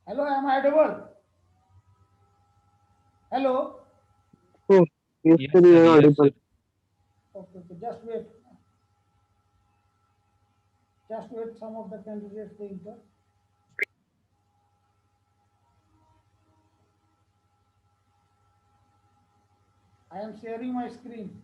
Hello, am I audible? Hello. Oh, yes, Yes, sir, you sir. are Yes, sir. audible. Okay, okay, just wait. Just wait. Some of the candidates they enter. I am sharing my screen.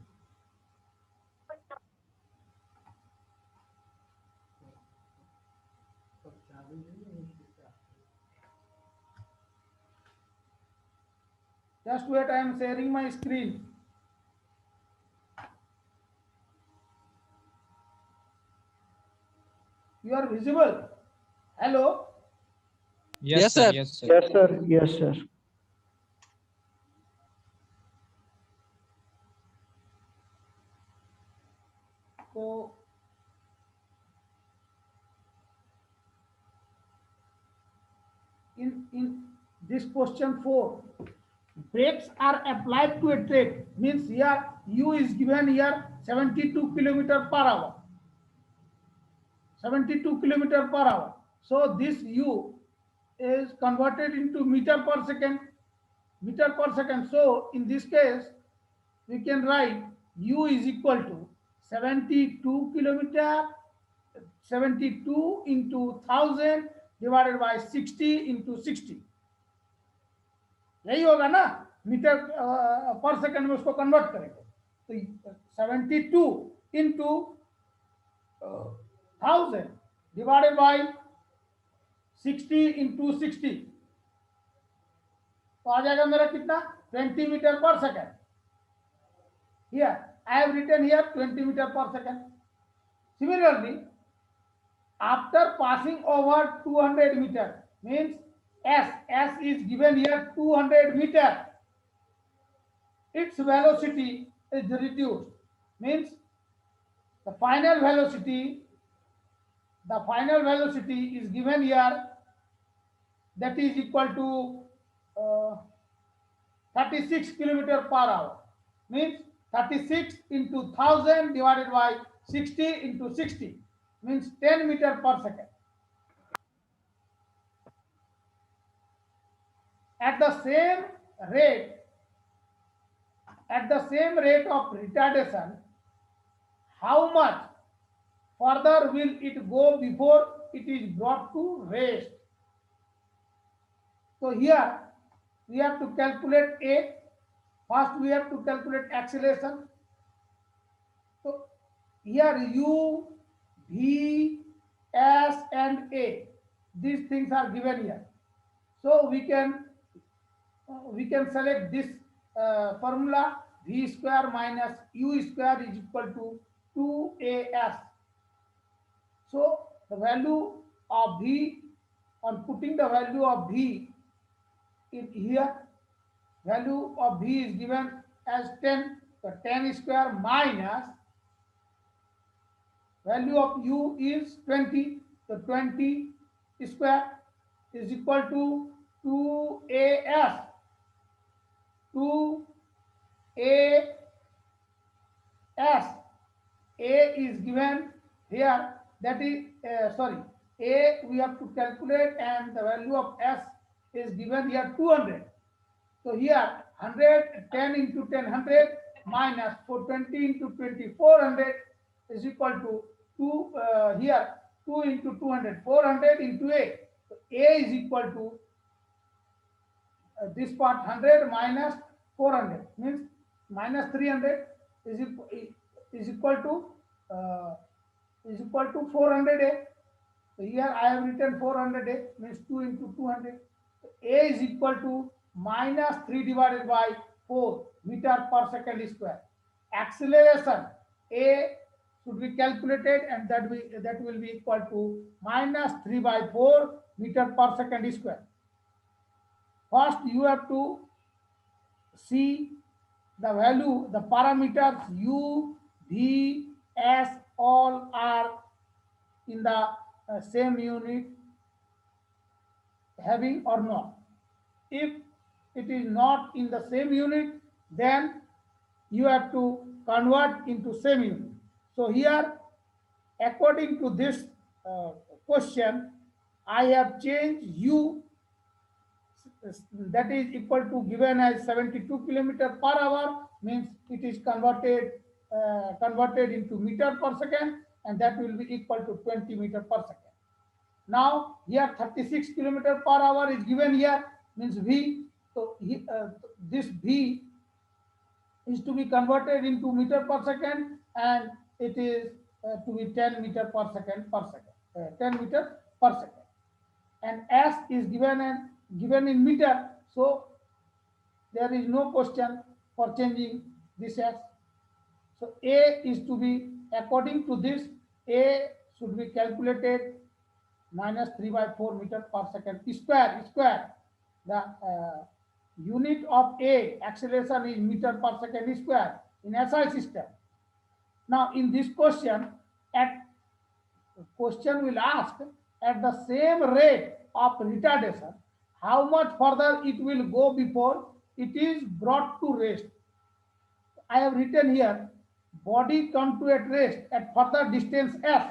Just wait. I am sharing my screen. You are visible. Hello. Yes, Yes, sir. sir. Yes, sir. Yes, sir. Yes, sir. So in this question 4, brakes are applied to a train. Means here u is given here 72 kilometer per hour. 72 kilometer per hour. So this u is converted into meter per second. Meter per second. So in this case, we can write u is equal to 72 kilometer, 72 into 1000 divided by 60 into 60. यही होगा ना, metre पर second में उसको convert करेंगे तो 72 into 1000 divided by 60 into 60 तो आ जाएगा मेरा कितना 20 मीटर पर second. Here I have written here 20 meter per second. Similarly, after passing over 200 meter means s is given here 200 meter, its velocity is reduced. Means the final velocity is given here, that is equal to 36 kilometer per hour. Means 36 into 1000 divided by 60 into 60 means 10 meter per second. At the same rate, of retardation, how much further will it go before it is brought to rest? So here we have to calculate A. First we have to calculate acceleration. So here U, V, S and A, these things are given here. So we can select this formula, V square minus U square is equal to 2AS. So the value of V, on putting the value of V in here, value of V is given as 10. So 10 square minus value of U is 20. So 20 square is equal to 2AS. 2AS. A is given here, that is sorry, A we have to calculate and the value of S is given here 200. So here 100, 10 into 10, 100 minus 420 into 20, 400 is equal to 2 here 2 into 200, 400 into A. So A is equal to this part 100 minus 400 means minus 300 is equal, is equal to uh, 400A. So here I have written 400A means 2 into 200. A is equal to minus 3 divided by 4 meter per second square. Acceleration A should be calculated and that will be equal to minus 3 by 4 meter per second square. First you have to see the value, the parameters U, V, S all are in the same unit having or not. If it is not in the same unit, then you have to convert into same unit. So here, according to this uh, question, I have changed U that is equal to given as 72 kilometer per hour, means it is converted into meter per second, and that will be equal to 20 meter per second. Now here 36 kilometer per hour is given here, means v. So this v is to be converted into meter per second, and it is to be 10 meter per second 10 meter per second. And s is given in meter, so there is no question for changing this s. So a is to be, according to this, a should be calculated minus 3 by 4 meter per second square. The unit of a acceleration is meter per second square in SI system. Now in this question will ask, at the same rate of retardation, how much further it will go before it is brought to rest. I have written here, body come to at rest at further distance s.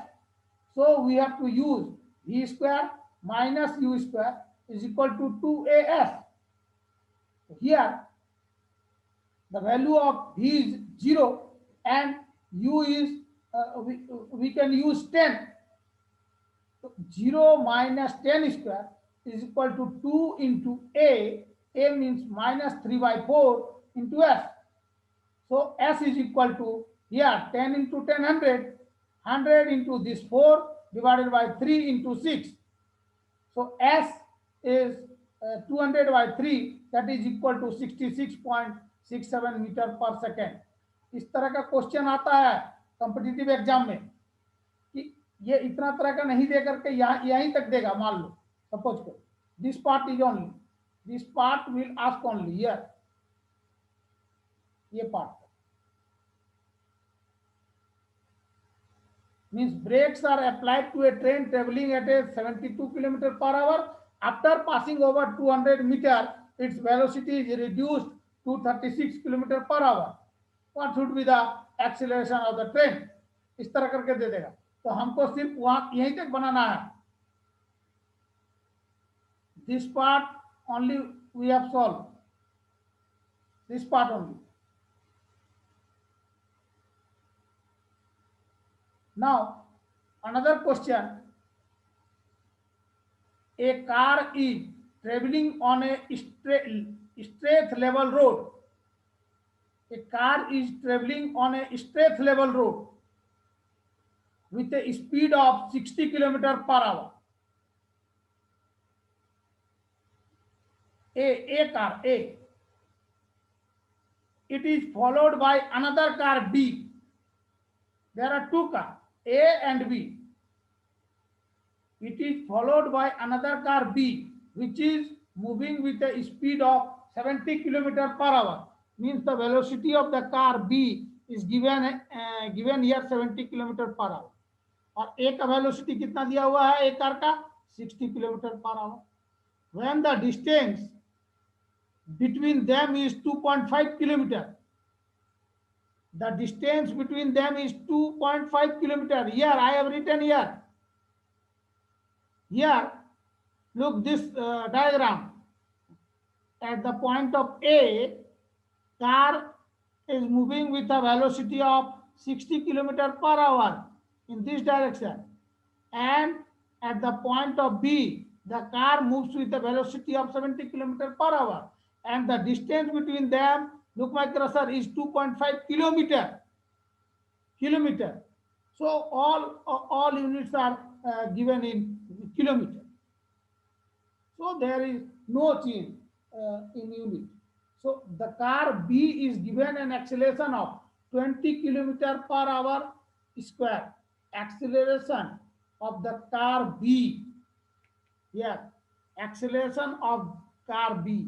So we have to use v square minus u square is equal to 2as. Here the value of v is 0 and u is, we can use 10. So 0 minus 10 square is equal to 2 into a means minus 3 by 4 into s. So s is equal to, here 10 into 10 100 into this 4 divided by 3 into 6. So s is 200 by 3, that is equal to 66.67 metre per second. इस तरह का question आता है competitive exam में कि ये इतना तरह का नहीं दे करके यहीं तक देगा. मान लो सपोज को this part is only, this part will ask only here, ये part means brakes are applied to a train traveling at a 72 km per hour. After passing over 200 meter, its velocity is reduced to 36 km per hour. What should be the acceleration of the train? इस तरह करके दे देगा. तो हमको सिर्फ वहां यहीं तक बनाना है. This part only we have solved. This part only. Now, another question. A car is traveling on a straight level road. A car is traveling on a straight level road with a speed of 60 km per hour. A car A. It is followed by another car B. There are two cars, A and B. It is followed by another car B, which is moving with a speed of 70 km per hour. Means the velocity of the car B is given here 70 km per hour. और A का velocity कितना दिया हुआ है एक car का 60 km per hour. When the distance between them is 2.5 km. The distance between them is 2.5 km. Here I have written here. Here, look this diagram. At the point of A, car is moving with a velocity of 60 km per hour in this direction. And at the point of B, the car moves with a velocity of 70 km per hour. And the distance between them, look my cursor, is 2.5 kilometer. So all units are given in kilometer. So there is no change in unit. So the car B is given an acceleration of 20 km per hour square. Acceleration of the car B. Here, acceleration of car B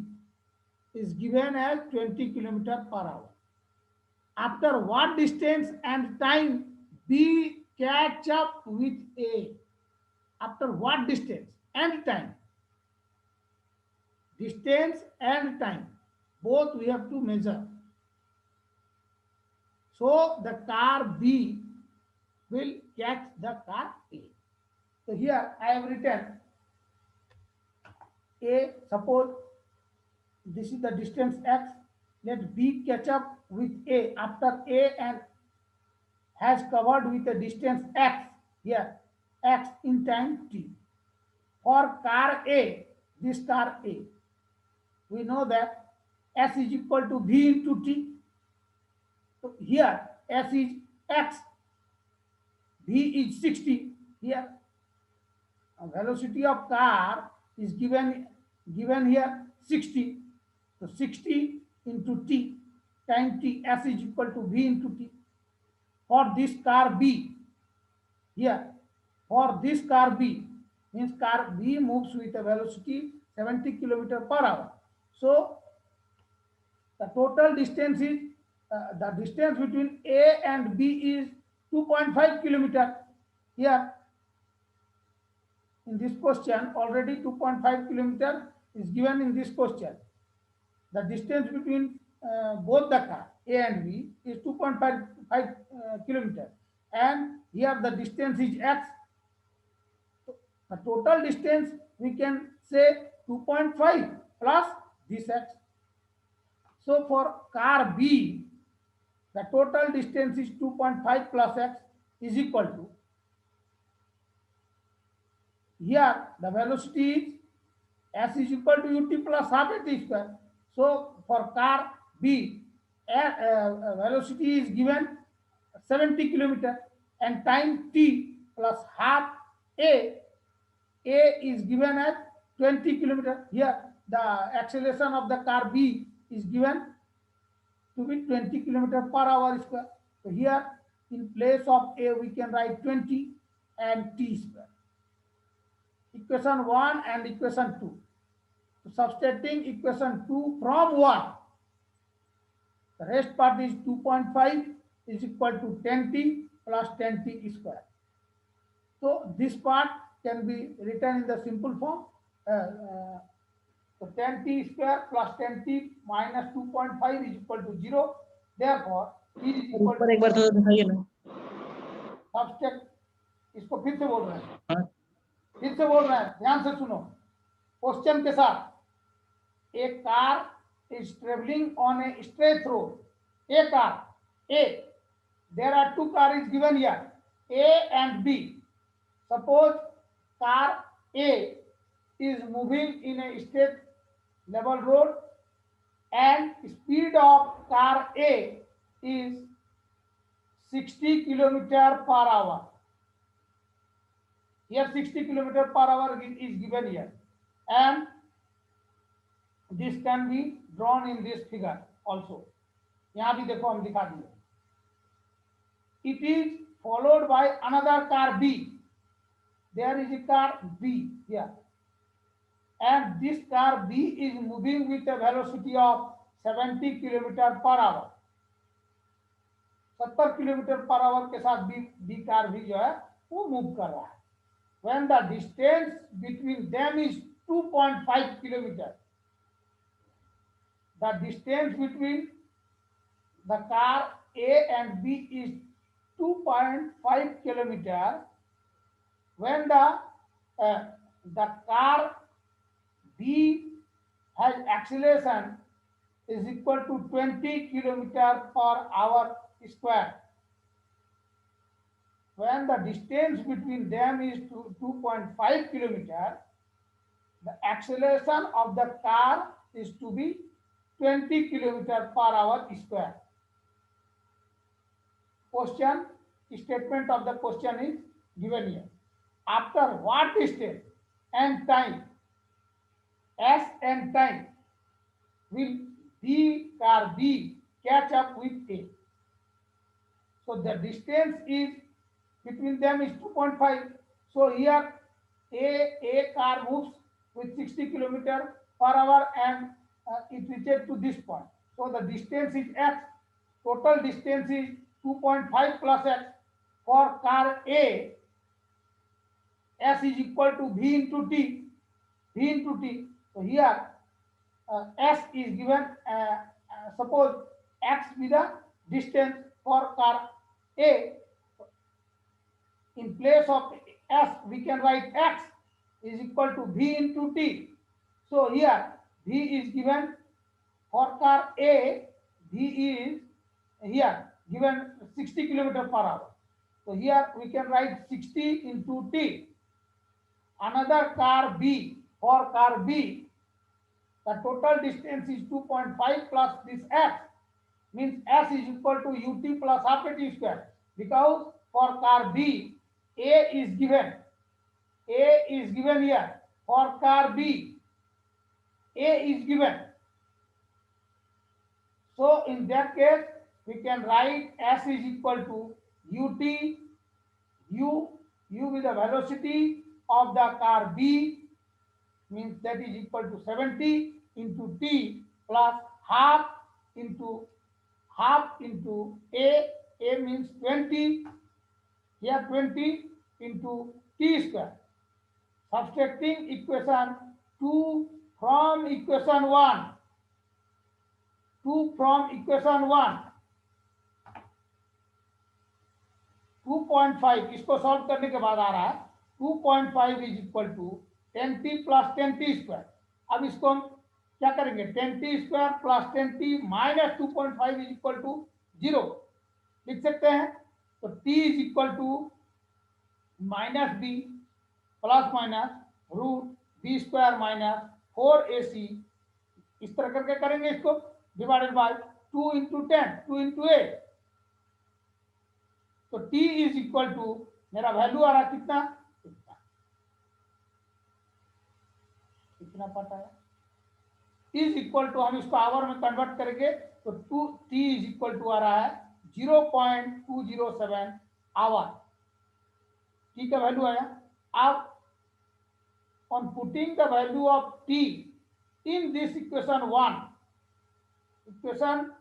is given as 20 km per hour. After what distance and time B catch up with A? After what distance and time? Distance and time, both we have to measure. So the car B will catch the car A. So here I have written A, suppose this is the distance x. Let B catch up with A after A and has covered with a distance x here, x in time t. For car A, this car A, we know that S is equal to V into T. So here S is x, V is 60. Here velocity of car is given here 60. So 60 into t time t, S is equal to V into t. For this car B, here for this car B, means car B moves with a velocity 70 kilometer per hour. So the total distance is the distance between A and B is 2.5 kilometer. Here in this question already 2.5 kilometer is given in this question. The distance between both the car A and B is 2.5 kilometer, and here the distance is x. So the total distance we can say 2.5 plus this x. So for car B, the total distance is 2.5 plus x is equal to, here the velocity is s is equal to ut plus half at square. So for car B, velocity is given 70 kilometer and time t plus half a. A is given as 20 kilometer. Here the acceleration of the car B is given to be 20 kilometer per hour square. So here in place of A we can write 20 and t square. Equation 1 and equation 2. So substituting equation 2 from 1, the rest part is 2.5 is equal to 10t plus 10t square. So this part can be written in the simple form. So 10t square plus 10t minus 2.5 is equal to 0. Therefore, t is और equal ऊपर एक to बार तो दिखाइए ना। subtract. इसको फिर से बोल रहे हैं, हाँ, फिर से बोल रहे हैं, ध्यान से सुनो क्वेश्चन के साथ. A car is traveling on a straight road. A car A. There are two cars given here, A and B. Suppose car A is moving in a straight level road and speed of car A is 60 kilometer per hour. Here 60 kilometer per hour is given here, and this can be drawn in this figure also. यहाँ भी देखो हम दिखा दिए. It is followed by another car B. There is a car B here, and this car B is moving with a velocity of 70 kilometer per hour. 70 kilometre per hour के साथ B car भी जो है वो move कर रहा है. When the distance between them is 2.5 kilometer, the distance between the car A and B is 2.5 kilometer. When the car B has acceleration is equal to 20 kilometer per hour square. When the distance between them is 2.5 kilometer, the acceleration of the car is to be 20 kilometer per hour square. Question, statement of the question is given here. After what distance and time, S and time, will B car B catch up with A? So the distance is between them is 2.5. So here A car moves with 60 kilometer per hour and it reaches to this point. So the distance is x. Total distance is 2.5 plus x. For car A, S is equal to V into T. V into T. So here S is given. Suppose x be the distance for car A. In place of S, we can write x is equal to V into T. So here V is given For car A, V is here given 60 kilometer per hour. So here we can write 60 into T. Another car B, for car B, the total distance is 2.5 plus this S, means S is equal to ut plus half a t square, because for car B, A is given. A is given here. For car B, A is given. So in that case, we can write S is equal to ut, u with the velocity of the car B, means that is equal to 70 into T plus into half into A means 20, here 20 into T square. Subtracting equation 2 from equation 1, 2 from equation 1, 2.5 इसको solve करने के बाद आ रहा है 2.5 is equal to 10t plus 10t square. अब इसको हम क्या करेंगे 10t square plus 10t minus 2.5 is equal to 0 लिख सकते हैं. तो t is equal to minus B plus minus root B square minus 4ac, इस तरह करके करेंगे इसको डिवाइडेड बाय 2 इंटू 10, 2 इंटू 8. तो t इज इक्वल टू मेरा वैल्यू आ रहा कितना कितना पता है इज इक्वल टू, हम इसको आवर में कन्वर्ट करेंगे तो 2t इज इक्वल टू आ रहा है 0.207 आवर. t का वैल्यू आया. अब on putting the value of t in this equation 1, equation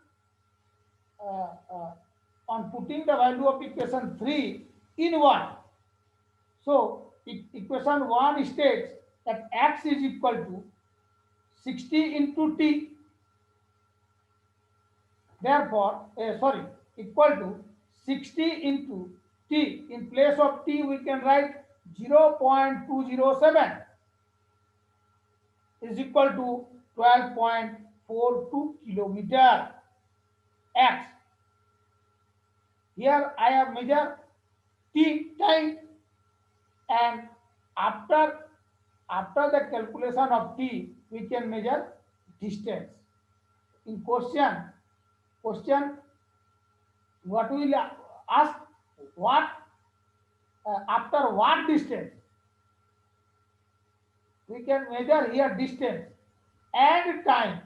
on putting the value of equation 3 in 1, so equation 1 states that x is equal to 60 into t, therefore equal to 60 into t. In place of t we can write 0.207 is equal to 12.42 kilometer x. Here I have measured t time, and after the calculation of t we can measure distance. In question what will ask, what after what distance we can measure here distance and time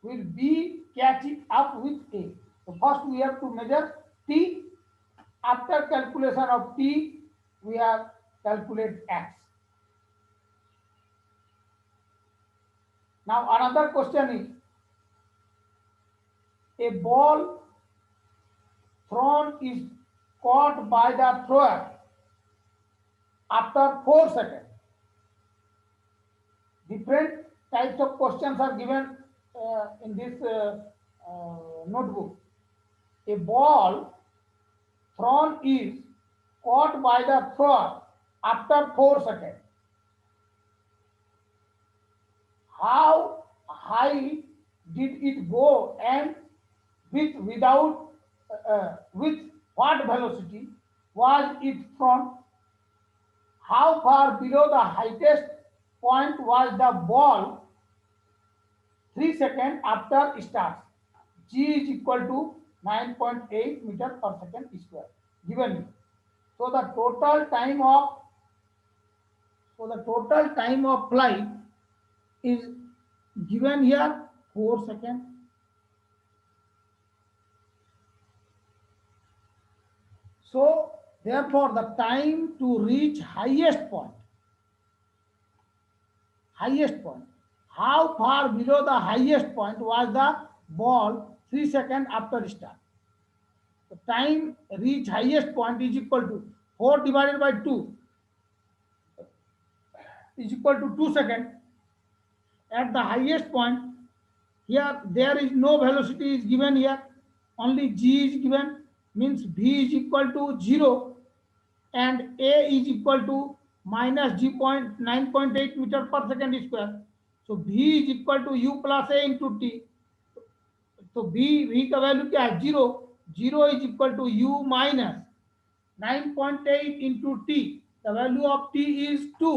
will be catching up with a. So first we have to measure t. After calculation of t we have calculate x. Now another question is, a ball thrown is caught by the thrower after 4 seconds. Different types of questions are given in this notebook. A ball thrown is caught by the thrower after 4 seconds. How high did it go and with what velocity was it thrown? How far below the highest point was the ball 3 seconds after start? G is equal to 9.8 meter per second square given. So the total time of flight is given here 4 seconds. So therefore the time to reach highest point, how far below the highest point was the ball 3 seconds after start? The time reach highest point is equal to 4 divided by 2 is equal to 2 seconds. At the highest point, here there is no velocity is given here, only g is given, means v is equal to 0 and a is equal to minus g point 9.8 meter per second square. So v is equal to u plus A into T. तो v का value क्या है? 0। 0 is equal to u minus 9.8 into t. The value of t is 2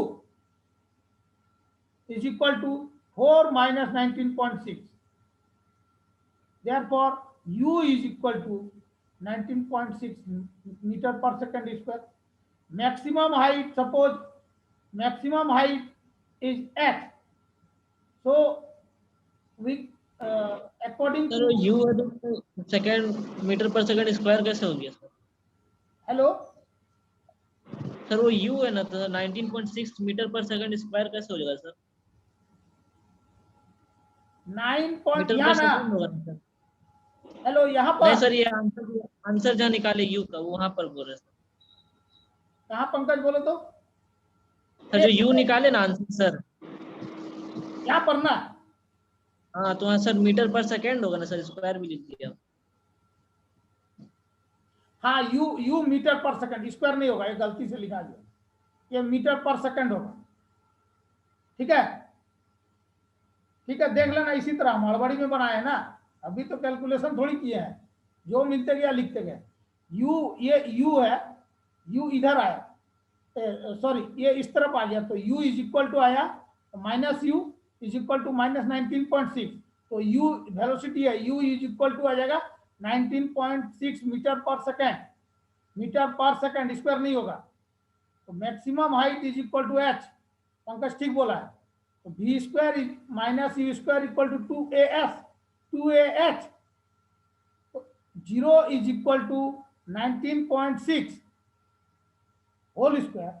is equal to 4 minus 19.6. Therefore, u is equal to 19.6 meter per second square. Maximum height, suppose maximum height is x. So we according sir to वो you है तो second metre पर second square कैसे हो गया sir? hello sir वो you है ना, तो 19.6 मीटर पर सेकंड स्क्वायर कैसे हो जाएगा सर? 9 point मीटर यहाँ पर ना, सेकंड होगा ना सर? हेलो यहाँ नहीं पर सर, ये आंसर जहाँ निकाले यू का, वहां पर बोल रहे सर। कहाँ पंकज बोलो तो सर जो यू निकाले ना आंसर सर, यहाँ पर ना। हाँ तो हाँ सर, मीटर पर सेकंड होगा ना सर, स्क्वायर भी लिख दिया। हाँ यू मीटर पर सेकंड, स्क्वायर नहीं होगा, ये गलती से लिखा गया, ये मीटर पर सेकंड होगा। ठीक है, ठीक है, देख लेना, इसी तरह मड़बड़ी में बनाए ना, अभी तो कैलकुलेशन थोड़ी किए हैं, जो मिलते गया लिखते गए। यू, ये यू है, यू इधर आया, सॉरी ये इस तरफ आ गया, तो u इज इक्वल टू आया minus U is equal to minus 19.6। तो u वेलोसिटी है, u इज इक्वल टू आ जाएगा 19.6 metre per second. Metre per second, square नहीं होगा। तो maximum height is equal to h, Pankaj ठीक बोला है। तो v square is minus U square equal to 2ah। तो 0 is equal to 19.6 whole square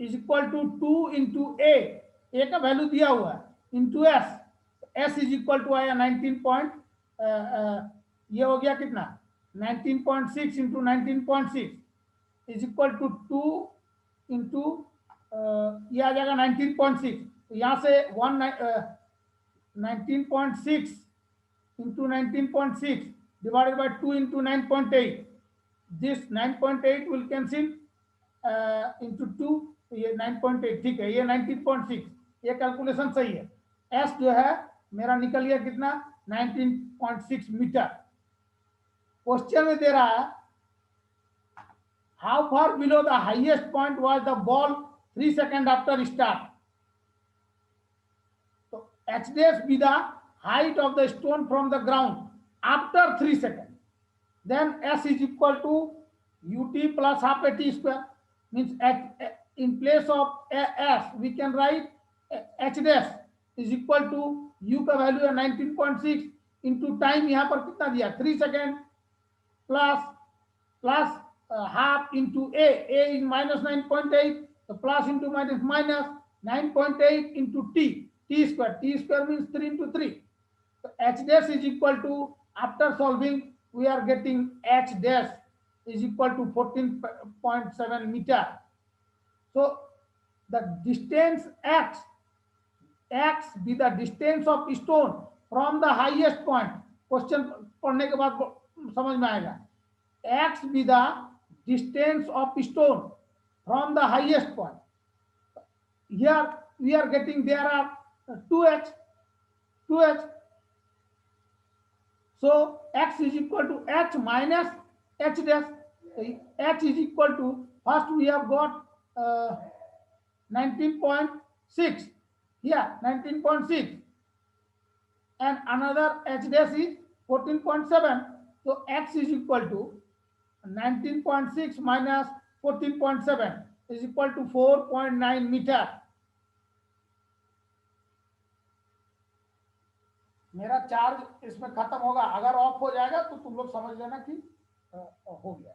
is equal to 2 into ए का value दिया हुआ है, into S is equal to आया 19 ये हो गया कितना 19.6 into 19.6 is equal to 2 into ये आ जाएगा 19.6। तो यहाँ से 19.6 into 19.6 divided by 2 into 9.8, this 9.8 will cancel into 2, ये 9.8 ठीक है, ये 19.6, ये कैलकुलेशन सही है। एस जो है मेरा निकल गया कितना 19.6 मीटर। क्वेश्चन में दे रहा है how far below the highest point was the ball 3 second after start. तो H dash B the height of the stone from the ground after 3 seconds, then s is equal to ut plus half a t square, means in place of s we can write h dash is equal to u का value है 19.6 into time यहाँ पर कितना दिया 3 second plus half into A is minus 9.8, तो plus into minus minus 9.8 into T square means 3 into 3। तो h dash is equal to, after solving we are getting h dash is equal to 14.7 meter. So the distance x be the distance of stone from the highest point। Question पढ़ने के बाद समझ में आएगा। x be the distance of stone from the highest point। Here we are getting there are 2h। So x is equal to h minus h dash, h is equal to, first we have got 19.6 here, 19.6, and another h dash is 14.7, so x is equal to 19.6 minus 14.7 is equal to 4.9 meter। मेरा charge इसमें खत्म होगा, अगर of हो जाएगा तो तुम लोग समझ लेना कि हो गया।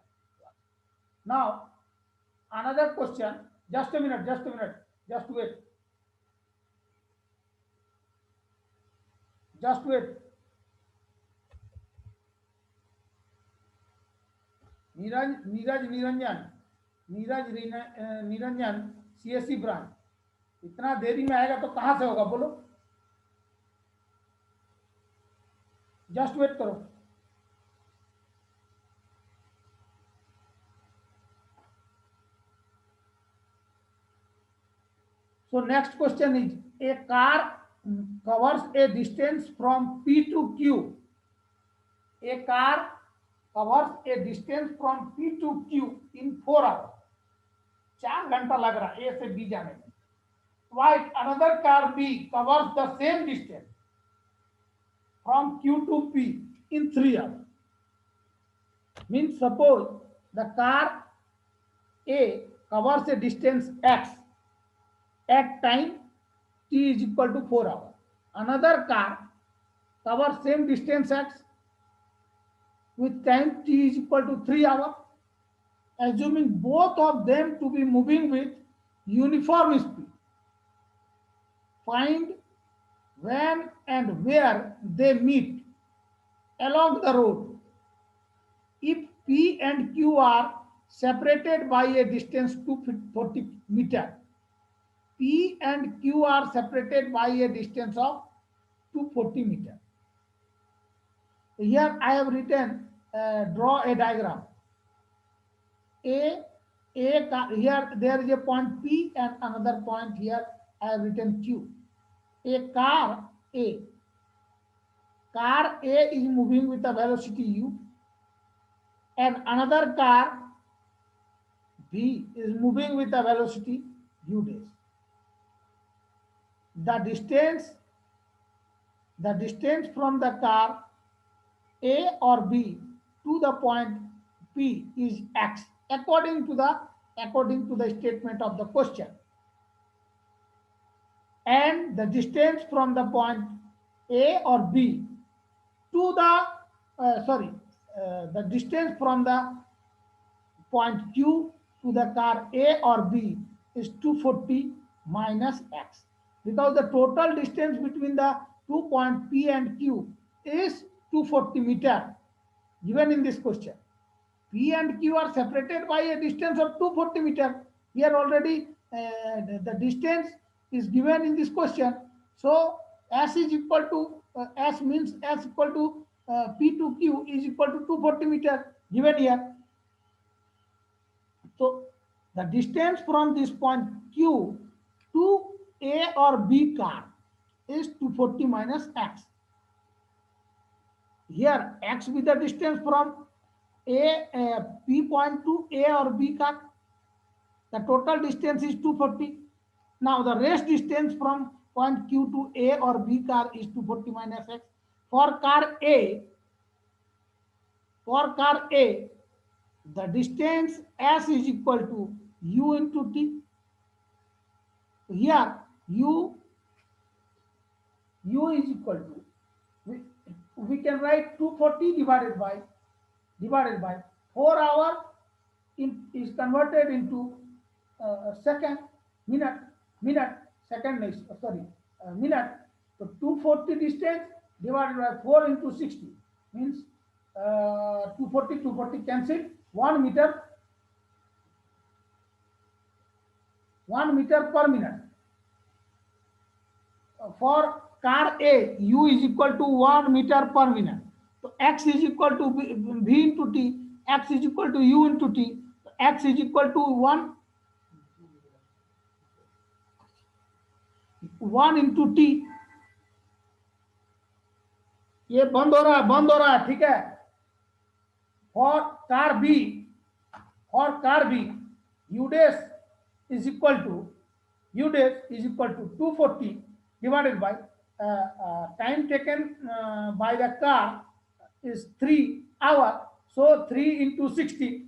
Now another question, just a minute, just wait. Niranjan CSC branch, इतना देरी में आएगा तो कहां से होगा बोलो, जस्ट वेट करो। So next question is, a car covers a distance from P to Q. A car covers a distance from P to Q in 4 hours. 4 घंटा लग रहा है A से B जाने में. While another car B covers the same distance from Q to P in 3 hours. Means suppose the car A covers a distance X at time T is equal to 4 hours. Another car covers same distance X with time T is equal to 3 hours. Assuming both of them to be moving with uniform speed, find when and where they meet along the road. If P and Q are separated by a distance 240 meter, P and Q are separated by a distance of 240 meter. Here I have written, draw a diagram. Here there is a point P and another point here I have written Q. A car A is moving with a velocity U, and another car B is moving with a velocity U dash. The distance from the car A or B to the point P is X according to the statement of the question, and the distance from the point A or B to the distance from the point Q to the car A or B is 240 minus X, because the total distance between the 2 points P and Q is 240 meter given in this question. P and Q are separated by a distance of 240 meter. Here already the distance is given in this question. So S is equal to S means S equal to P to Q is equal to 240 meter given here. So the distance from this point Q to A or B car is 240 minus X. Here X with the distance from P point to A or B car. The total distance is 240. Now the rest distance from point Q to A or B car is 240 minus X. For car A, the distance S is equal to U into T. Here U is equal to, we can write 240 divided by 4 hour is converted into second, minute. So 240 distance divided by 4 into 60 means 240 cancel, 1 meter per minute. For car A, U is equal to 1 meter per minute. So X is equal to V into T, X is equal to U into T, X is equal to 1 into T. ये बंद हो रहा है, ठीक है. For car B, U dash is equal to 240 divided by time taken by the car is 3 hours. So 3 into 60